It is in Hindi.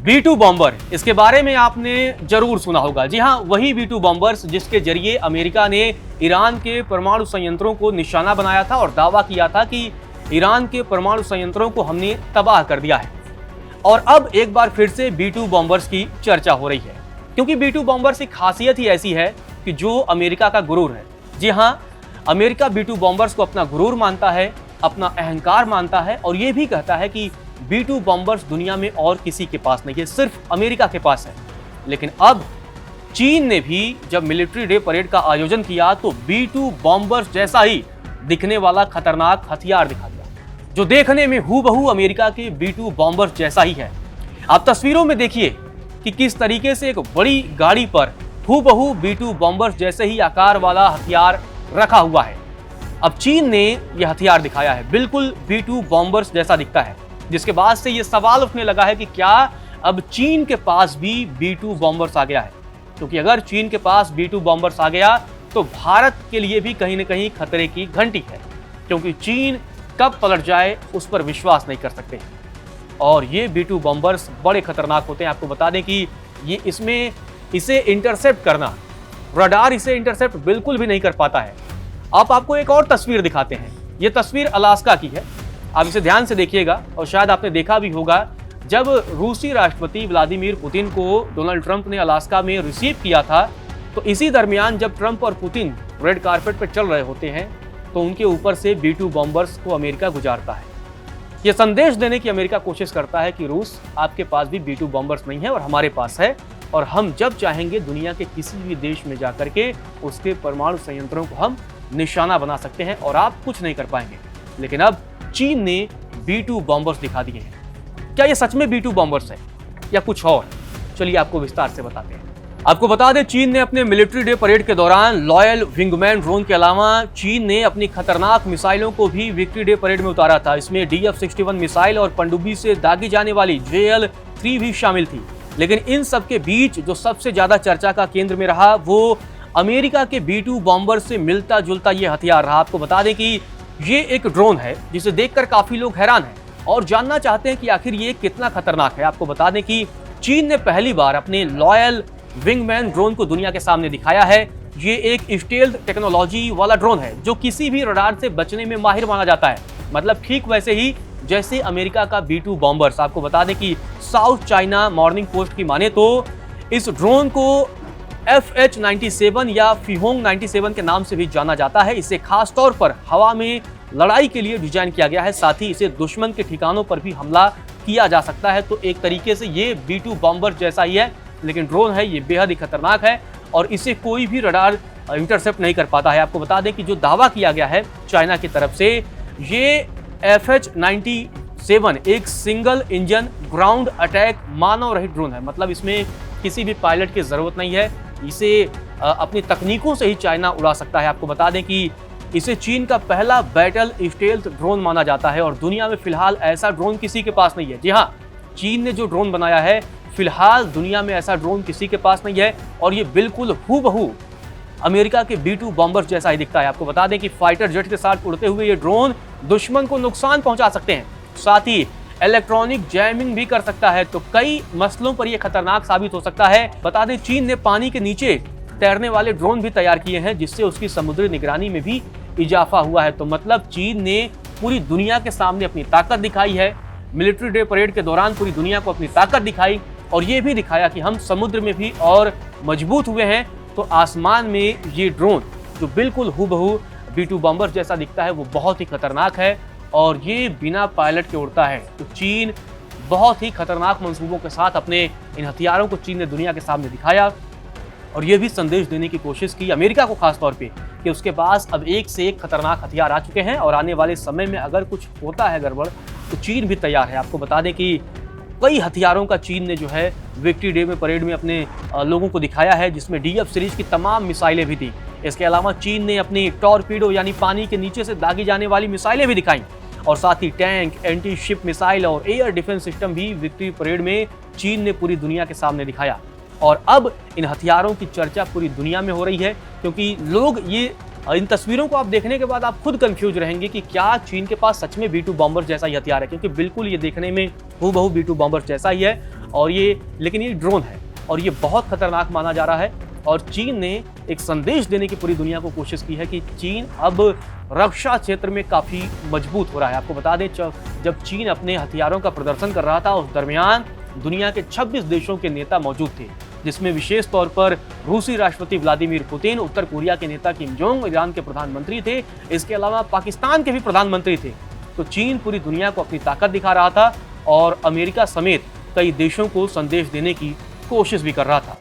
B2 बॉम्बर, इसके बारे में आपने जरूर सुना होगा। जी हाँ, वही B2 बॉम्बर्स जिसके जरिए अमेरिका ने ईरान के परमाणु संयंत्रों को निशाना बनाया था और दावा किया था कि ईरान के परमाणु संयंत्रों को हमने तबाह कर दिया है। और अब एक बार फिर से B2 बॉम्बर्स की चर्चा हो रही है, क्योंकि B2 बॉम्बर्स की खासियत ही ऐसी है कि जो अमेरिका का गुरूर है। जी हाँ, अमेरिका B2 बॉम्बर्स को अपना गुरूर मानता है, अपना अहंकार मानता है और ये भी कहता है कि B2 बॉम्बर्स दुनिया में और किसी के पास नहीं है, सिर्फ अमेरिका के पास है। लेकिन अब चीन ने भी जब मिलिट्री डे परेड का आयोजन किया तो B2 बॉम्बर्स जैसा ही दिखने वाला खतरनाक हथियार दिखा दिया, जो देखने में हूबहू अमेरिका के B2 बॉम्बर्स जैसा ही है। आप तस्वीरों में देखिए कि किस तरीके से एक बड़ी गाड़ी पर हूबहू B2 बॉम्बर्स जैसे ही आकार वाला हथियार रखा हुआ है। अब चीन ने यह हथियार दिखाया है, बिल्कुल B2 बॉम्बर्स जैसा दिखता है, जिसके बाद से यह सवाल उठने लगा है कि क्या अब चीन के पास भी B2 बॉम्बर्स आ गया है। क्योंकि अगर चीन के पास B2 बॉम्बर्स आ गया तो भारत के लिए भी कहीं न कहीं खतरे की घंटी है, क्योंकि चीन कब पलट जाए उस पर विश्वास नहीं कर सकते। और ये B2 बॉम्बर्स बड़े खतरनाक होते हैं। आपको बता दें कि ये इसे इंटरसेप्ट करना, रडार इसे इंटरसेप्ट बिल्कुल भी नहीं कर पाता है। अब आपको एक और तस्वीर दिखाते हैं। ये तस्वीर अलास्का की है, आप इसे ध्यान से देखिएगा। और शायद आपने देखा भी होगा, जब रूसी राष्ट्रपति व्लादिमीर पुतिन को डोनाल्ड ट्रंप ने अलास्का में रिसीव किया था, तो इसी दरमियान जब ट्रंप और पुतिन रेड कारपेट पर चल रहे होते हैं तो उनके ऊपर से B2 बॉम्बर्स को अमेरिका गुजारता है। यह संदेश देने की अमेरिका कोशिश करता है कि रूस, आपके पास भी B2 बॉम्बर्स नहीं है और हमारे पास है, और हम जब चाहेंगे दुनिया के किसी भी देश में जाकर के उसके परमाणु संयंत्रों को हम निशाना बना सकते हैं और आप कुछ नहीं कर पाएंगे। लेकिन अब चीन ने B2 बॉम्बर्स दिखा दिए हैं। क्या ये सच में B2 बॉम्बर्स है या कुछ और? चलिए आपको विस्तार से बताते हैं। आपको बता दें, चीन ने अपने मिलिट्री डे परेड के दौरान लॉयल विंगमैन ड्रोन के अलावा चीन ने अपनी खतरनाक मिसाइलों को भी विक्ट्री डे परेड में उतारा था। इसमें DF-61 मिसाइल और पनडुब्बी से दागी जाने वाली JL-3 भी शामिल थी। लेकिन इन सब के बीच जो सबसे ज्यादा चर्चा का केंद्र में रहा वो अमेरिका के B2 बॉम्बर से मिलता जुलता ये हथियार रहा। आपको बता दें कि ये एक ड्रोन है जिसे देखकर काफी लोग हैरान हैं और जानना चाहते हैं कि आखिर ये कितना खतरनाक है। आपको बता दें कि चीन ने पहली बार अपने लॉयल विंगमैन ड्रोन को दुनिया के सामने दिखाया है। ये एक स्टेल्थ टेक्नोलॉजी वाला ड्रोन है जो किसी भी रडार से बचने में माहिर माना जाता है, मतलब ठीक वैसे ही जैसे अमेरिका का B2 बॉम्बर्स। आपको बता दें कि साउथ चाइना मॉर्निंग पोस्ट की माने तो इस ड्रोन को FH-97 या फिहोंग 97 के नाम से भी जाना जाता है। इसे खास तौर पर हवा में लड़ाई के लिए डिजाइन किया गया है, साथ ही इसे दुश्मन के ठिकानों पर भी हमला किया जा सकता है। तो एक तरीके से ये B2 बॉम्बर जैसा ही है, लेकिन ड्रोन है, ये बेहद ही खतरनाक है और इसे कोई भी रडार इंटरसेप्ट नहीं कर पाता है। आपको बता दें कि जो दावा किया गया है चाइना की तरफ से, ये FH-97 एक सिंगल इंजन ग्राउंड अटैक मानव रहित ड्रोन है, मतलब इसमें किसी भी पायलट की जरूरत नहीं है। इसे अपनी तकनीकों से ही चाइना उड़ा सकता है। आपको बता दें कि इसे चीन का पहला बैटल स्टेल्थ ड्रोन माना जाता है और दुनिया में फिलहाल ऐसा ड्रोन किसी के पास नहीं है। जी हाँ, चीन ने जो ड्रोन बनाया है, फिलहाल दुनिया में ऐसा ड्रोन किसी के पास नहीं है और ये बिल्कुल हूबहू अमेरिका के B2 बॉम्बर्स जैसा ही दिखता है। आपको बता दें कि फाइटर जेट के साथ उड़ते हुए ये ड्रोन दुश्मन को नुकसान पहुंचा सकते हैं, साथ ही इलेक्ट्रॉनिक जैमिंग भी कर सकता है। तो कई मसलों पर यह खतरनाक साबित हो सकता है। बता दें, चीन ने पानी के नीचे तैरने वाले ड्रोन भी तैयार किए हैं, जिससे उसकी समुद्री निगरानी में भी इजाफा हुआ है। तो मतलब चीन ने पूरी दुनिया के सामने अपनी ताकत दिखाई है। मिलिट्री डे परेड के दौरान पूरी दुनिया को अपनी ताकत दिखाई और ये भी दिखाया कि हम समुद्र में भी और मजबूत हुए हैं। तो आसमान में ये ड्रोन जो बिल्कुल हूबहू B2 बॉम्बर जैसा दिखता है वो बहुत ही खतरनाक है और ये बिना पायलट के उड़ता है। तो चीन बहुत ही खतरनाक मंसूबों के साथ अपने इन हथियारों को चीन ने दुनिया के सामने दिखाया और ये भी संदेश देने की कोशिश की अमेरिका को, खास तौर पे कि उसके पास अब एक से एक खतरनाक हथियार आ चुके हैं और आने वाले समय में अगर कुछ होता है गड़बड़ तो चीन भी तैयार है। आपको बता दें कि कई हथियारों का चीन ने जो है विक्ट्री डे में परेड में अपने लोगों को दिखाया है, जिसमें DF सीरीज की तमाम मिसाइलें भी थी। इसके अलावा चीन ने अपनी टॉर्पीडो यानी पानी के नीचे से दागी जाने वाली मिसाइलें भी दिखाई और साथ ही टैंक, एंटी शिप मिसाइल और एयर डिफेंस सिस्टम भी विक्ट्री परेड में चीन ने पूरी दुनिया के सामने दिखाया। और अब इन हथियारों की चर्चा पूरी दुनिया में हो रही है, क्योंकि लोग इन तस्वीरों को आप देखने के बाद आप खुद कंफ्यूज रहेंगे कि क्या चीन के पास सच में B2 बॉम्बर जैसा ही हथियार है, क्योंकि बिल्कुल ये देखने में हूबहू B2 बॉम्बर जैसा ही है। और लेकिन ये ड्रोन है और ये बहुत खतरनाक माना जा रहा है। और चीन ने एक संदेश देने की पूरी दुनिया को कोशिश की है कि चीन अब रक्षा क्षेत्र में काफी मजबूत हो रहा है। आपको बता दें, जब चीन अपने हथियारों का प्रदर्शन कर रहा था, उस दरमियान दुनिया के 26 देशों के नेता मौजूद थे, जिसमें विशेष तौर पर रूसी राष्ट्रपति व्लादिमीर पुतिन, उत्तर कोरिया के नेता किम जोंग, ईरान के प्रधानमंत्री थे, इसके अलावा पाकिस्तान के भी प्रधानमंत्री थे। तो चीन पूरी दुनिया को अपनी ताकत दिखा रहा था और अमेरिका समेत कई देशों को संदेश देने की कोशिश भी कर रहा था।